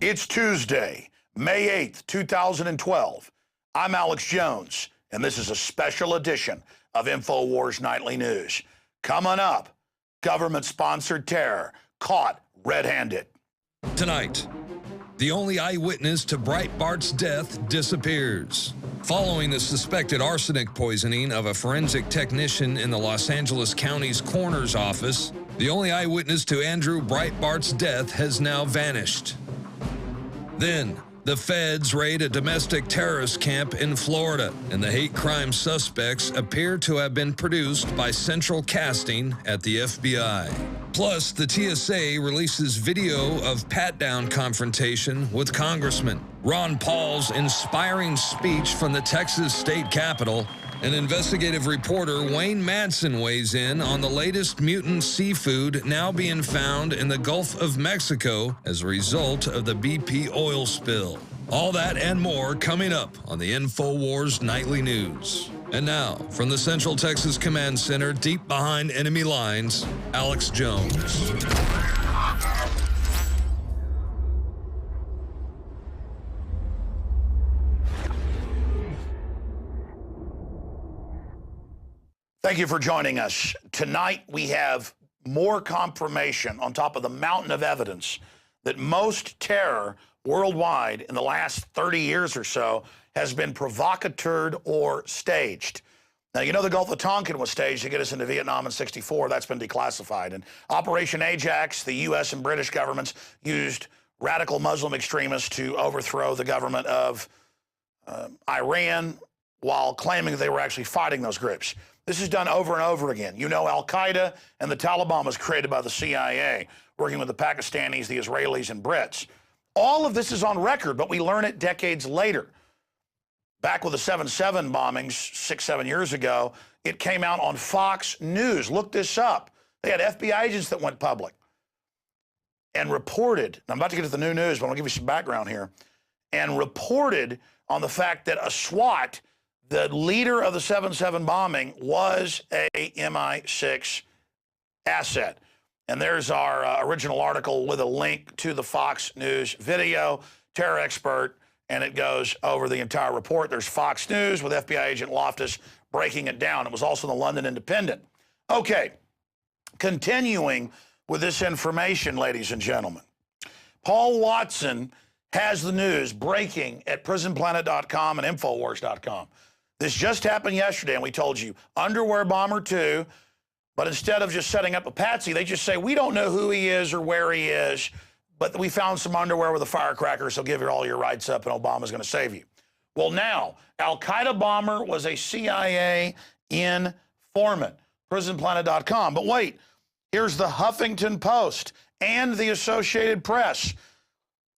It's Tuesday, May 8th, 2012. I'm Alex Jones, and this is a special edition of INFOWARS Nightly News. Coming up, government-sponsored terror caught red-handed. Tonight, the only eyewitness to Breitbart's death disappears. Following the suspected arsenic poisoning of a forensic technician in the Los Angeles County's coroner's office, the only eyewitness to Andrew Breitbart's death has now vanished. Then, the feds raid a domestic terrorist camp in Florida, and the hate crime suspects appear to have been produced by central casting at the FBI. Plus, the TSA releases video of pat-down confrontation with Congressman Ron Paul's inspiring speech from the Texas state capitol. And investigative reporter Wayne Madsen weighs in on the latest mutant seafood now being found in the Gulf of Mexico as a result of the BP oil spill. All that and more coming up on the INFOWARS Nightly News. And now, from the Central Texas Command Center deep behind enemy lines, Alex Jones. Thank you for joining us. Tonight, we have more confirmation on top of the mountain of evidence that most terror worldwide in the last 30 years or so has been provocateured or staged. Now, you know the Gulf of Tonkin was staged to get us into Vietnam in '64. That's been declassified. And Operation Ajax, the U.S. and British governments used radical Muslim extremists to overthrow the government of Iran while claiming they were actually fighting those groups. This is done over and over again. You know, Al-Qaeda and the Taliban was created by the CIA, working with the Pakistanis, the Israelis, and Brits. All of this is on record, but we learn it decades later. Back with the 7/7 bombings 6-7 years ago, it came out on Fox News. Look this up. They had FBI agents that went public and reported, I'm about to get to the new news, but I'm going to give you some background here, and reported on the fact that a SWAT, the leader of the 7/7 bombing, was a MI6 asset. And there's our original article with a link to the Fox News video, terror expert, and it goes over the entire report. There's Fox News with FBI agent Loftus breaking it down. It was also in the London Independent. Okay, continuing with this information, ladies and gentlemen. Paul Watson has the news breaking at PrisonPlanet.com and INFOWARS.com. This just happened yesterday, and we told you, underwear bomber 2, but instead of just setting up a patsy, they just say, we don't know who he is or where he is, but we found some underwear with a firecracker, so give all your rights up and Obama's going to save you. Well, now, Al-Qaeda bomber was a CIA informant, PrisonPlanet.com. But wait, here's the Huffington Post and the Associated Press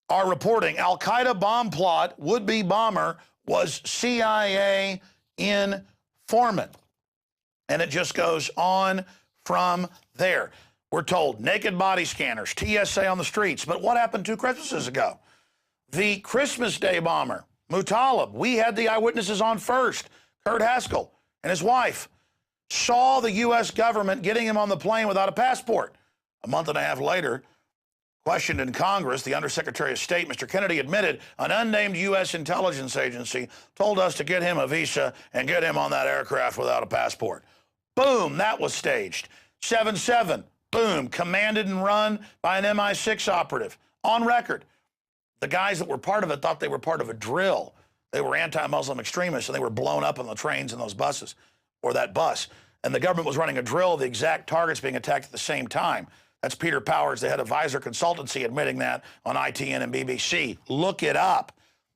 are reporting Al-Qaeda bomb plot, would-be bomber, was CIA informant. And it just goes on from there. We're told naked body scanners, TSA on the streets. But what happened 2 Christmases ago? The Christmas Day bomber, Mutalib, we had the eyewitnesses on first. Kurt Haskell and his wife saw the U.S. government getting him on the plane without a passport. A month and a half later, questioned in Congress, the Undersecretary of State, Mr. Kennedy, admitted an unnamed U.S. intelligence agency told us to get him a visa and get him on that aircraft without a passport. Boom, that was staged. 7/7, boom, commanded and run by an MI6 operative. On record. The guys that were part of it thought they were part of a drill. They were anti-Muslim extremists, and they were blown up on the trains and those buses, or that bus. And the government was running a drill of the exact targets being attacked at the same time. That's Peter Powers, the head of Visor Consultancy, admitting that on ITN and BBC. Look it up.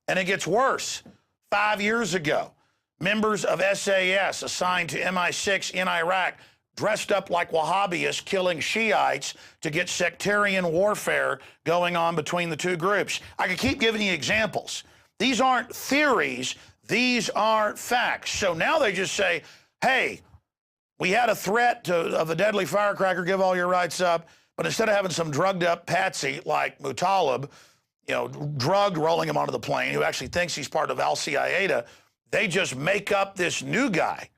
And it gets worse. 5 years ago, members of SAS assigned to MI6 in Iraq dressed up like Wahhabis killing Shiites to get sectarian warfare going on between the two groups. I could keep giving you examples. These aren't theories. These are facts. So now they just say, hey, we had a threat of a deadly firecracker, give all your rights up, but instead of having some drugged up patsy like Mutalib, you know, drugged, rolling him onto the plane, who actually thinks he's part of Al-Qaeda, they just make up this new guy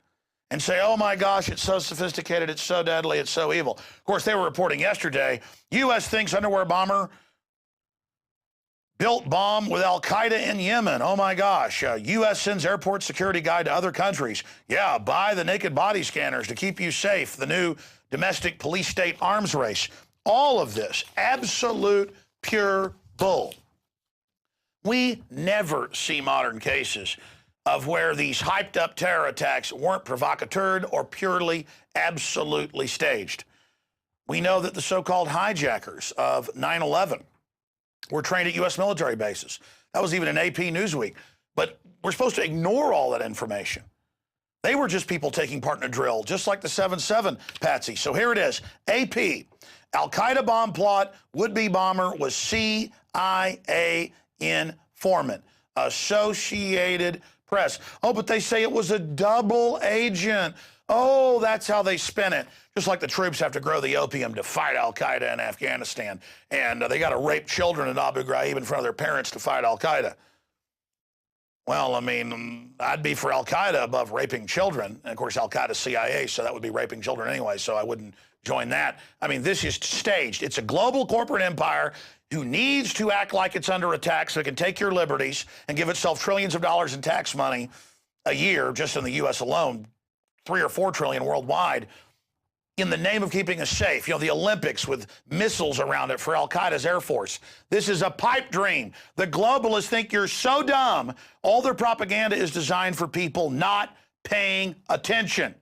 and say, oh my gosh, it's so sophisticated, it's so deadly, it's so evil. Of course, they were reporting yesterday, U.S. thinks underwear bomber built bomb with Al-Qaeda in Yemen. Oh my gosh, U.S. sends airport security guide to other countries. Yeah, buy the naked body scanners to keep you safe, the new domestic police state arms race. All of this, absolute pure bull. We never see modern cases of where these hyped up terror attacks weren't provocateured or purely, absolutely staged. We know that the so-called hijackers of 9/11 were trained at U.S. military bases. That was even in AP Newsweek. But we're supposed to ignore all that information. They were just people taking part in a drill, just like the 7/7 patsy. So here it is. AP, Al-Qaeda bomb plot, would-be bomber was CIA informant. Associated Press. Oh, but they say it was a double agent. Oh, that's how they spin it. Just like the troops have to grow the opium to fight Al-Qaeda in Afghanistan. And they got to rape children in Abu Ghraib in front of their parents to fight Al-Qaeda. Well, I mean, I'd be for Al-Qaeda above raping children. And, of course, Al-Qaeda's CIA, so that would be raping children anyway, so I wouldn't join that. I mean, this is staged. It's a global corporate empire who needs to act like it's under attack so it can take your liberties and give itself trillions of dollars in tax money a year, just in the U.S. alone, 3 or 4 trillion worldwide, in the name of keeping us safe. You know, the Olympics with missiles around it for Al-Qaeda's Air Force. This is a pipe dream. The globalists think you're so dumb. All their propaganda is designed for people not paying attention.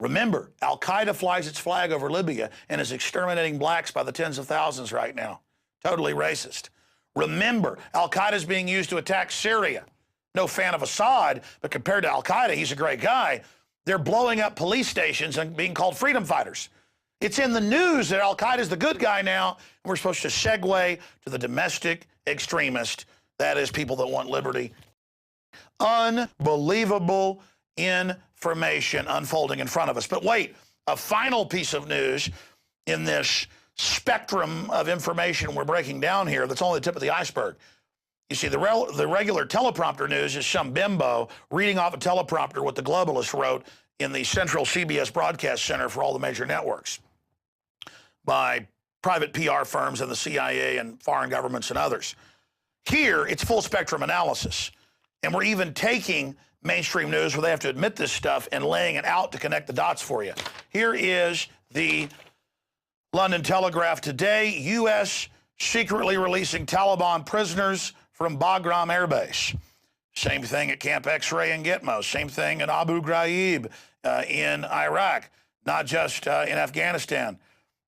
Remember, Al-Qaeda flies its flag over Libya and is exterminating blacks by the tens of thousands right now. Totally racist. Remember, Al-Qaeda is being used to attack Syria. No fan of Assad, but compared to Al-Qaeda, he's a great guy. They're blowing up police stations and being called freedom fighters. It's in the news that Al-Qaeda is the good guy now, and we're supposed to segue to the domestic extremist. That is people that want liberty. Unbelievable information unfolding in front of us. But wait, a final piece of news in this spectrum of information we're breaking down here that's only the tip of the iceberg. You see, the regular teleprompter news is some bimbo reading off a teleprompter what the globalists wrote in the central CBS broadcast center for all the major networks by private PR firms and the CIA and foreign governments and others. Here, it's full spectrum analysis. And we're even taking mainstream news where they have to admit this stuff and laying it out to connect the dots for you. Here is the London Telegraph today. U.S. secretly releasing Taliban prisoners from Bagram Air Base. Same thing at Camp X-Ray in Gitmo. Same thing in Abu Ghraib in Iraq, not just in Afghanistan.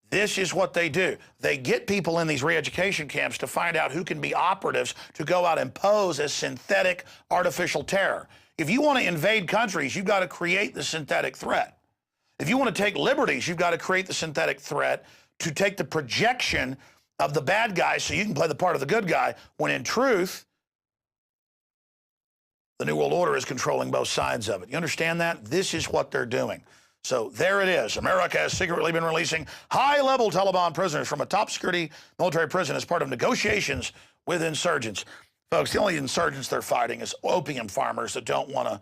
This is what they do. They get people in these re-education camps to find out who can be operatives to go out and pose as synthetic artificial terror. If you want to invade countries, you've got to create the synthetic threat. If you want to take liberties, you've got to create the synthetic threat to take the projection of the bad guy so you can play the part of the good guy, when in truth, the New World Order is controlling both sides of it. You understand that? This is what they're doing. So there it is. America has secretly been releasing high-level Taliban prisoners from a top-security military prison as part of negotiations with insurgents. Folks, the only insurgents they're fighting is opium farmers that don't want to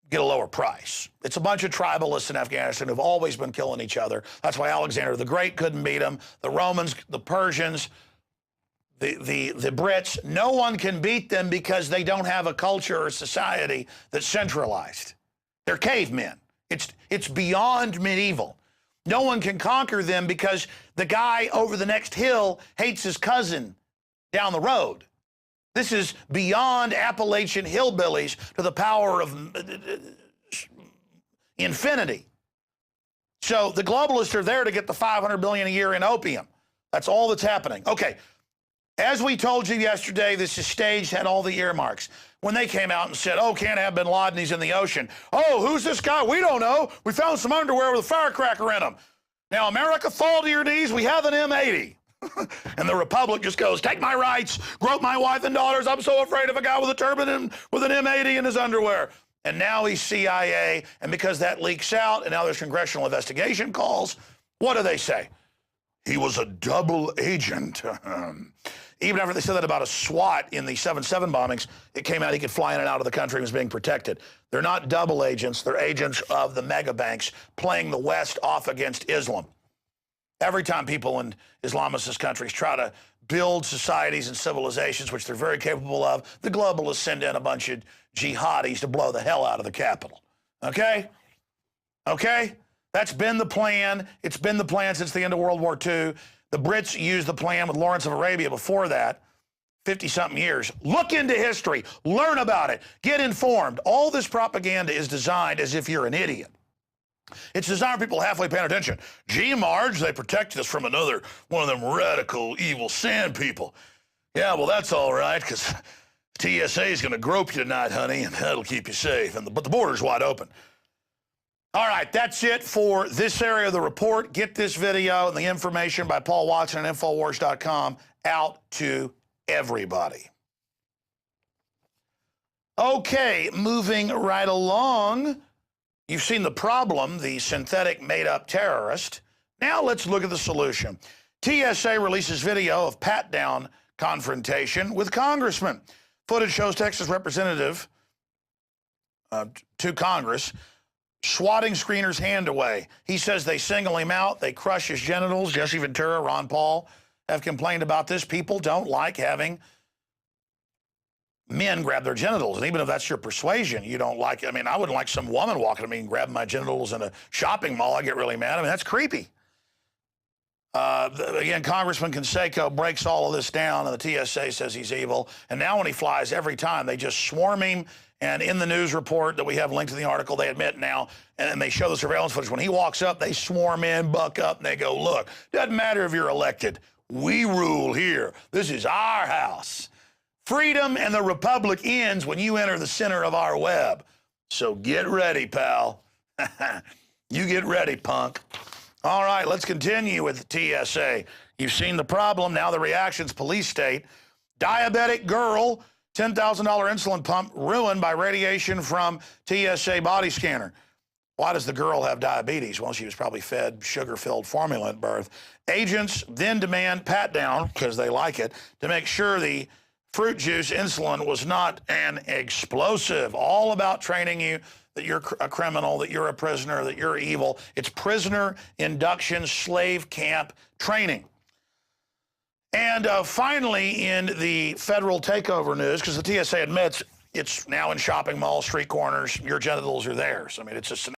get a lower price. It's a bunch of tribalists in Afghanistan who've always been killing each other. That's why Alexander the Great couldn't beat them. The Romans, the Persians, the Brits, no one can beat them because they don't have a culture or society that's centralized. They're cavemen. It's beyond medieval. No one can conquer them because the guy over the next hill hates his cousin down the road. This is beyond Appalachian hillbillies to the power of infinity. So the globalists are there to get the $500 billion a year in opium. That's all that's happening. Okay, As we told you yesterday, this is staged, had all the earmarks. When they came out and said, oh, can't have bin Laden, he's in the ocean. Oh, who's this guy? We don't know. We found some underwear with a firecracker in them. Now, America, fall to your knees. We have an M80. And the Republic just goes, take my rights, grope my wife and daughters. I'm so afraid of a guy with a turban and with an M80 in his underwear. And now he's CIA. And because that leaks out and now there's congressional investigation calls, what do they say? He was a double agent. Even after they said that about a SWAT in the 7/7 bombings, it came out he could fly in and out of the country and was being protected. They're not double agents. They're agents of the mega banks playing the West off against Islam. Every time people in Islamicist countries try to build societies and civilizations, which they're very capable of, the globalists send in a bunch of jihadis to blow the hell out of the capital. Okay? Okay? That's been the plan. It's been the plan since the end of World War II. The Brits used the plan with Lawrence of Arabia before that, 50-something years. Look into history. Learn about it. Get informed. All this propaganda is designed as if you're an idiot. It's designed for people halfway paying attention. Gee, Marge, they protected us from one of them radical, evil sand people. Yeah, well, that's all right, because TSA is going to grope you tonight, honey, and that'll keep you safe. But the border's wide open. All right, that's it for this area of the report. Get this video and the information by Paul Watson at INFOWARS.com out to everybody. Okay, moving right along. You've seen the problem, the synthetic made-up terrorist. Now let's look at the solution. TSA releases video of pat-down confrontation with congressman. Footage shows Texas representative to Congress swatting screener's hand away. He says they single him out, they crush his genitals. Jesse Ventura, Ron Paul have complained about this. People don't like having men grab their genitals. And even if that's your persuasion, you don't like it. I mean, I wouldn't like some woman walking to me and grabbing my genitals in a shopping mall. I get really mad. I mean, that's creepy. Again, Congressman Canseco breaks all of this down, and the TSA says he's evil. And now when he flies, every time they just swarm him. And in the news report that we have linked to the article, they admit now, and they show the surveillance footage. When he walks up, they swarm in, buck up, and they go, look, doesn't matter if you're elected. We rule here. This is our house. Freedom and the republic ends when you enter the center of our web. So get ready, pal. You get ready, punk. All right, let's continue with the TSA. You've seen the problem. Now the reactions. Police state. Diabetic girl, $10,000 insulin pump ruined by radiation from TSA body scanner. Why does the girl have diabetes? Well, she was probably fed sugar-filled formula at birth. Agents then demand pat-down, because they like it, to make sure the fruit juice insulin was not an explosive. All about training you that you're a criminal, that you're a prisoner, that you're evil. It's prisoner induction slave camp training. And finally, in the federal takeover news, because the TSA admits it's now in shopping malls, street corners, your genitals are theirs. I mean, it's just an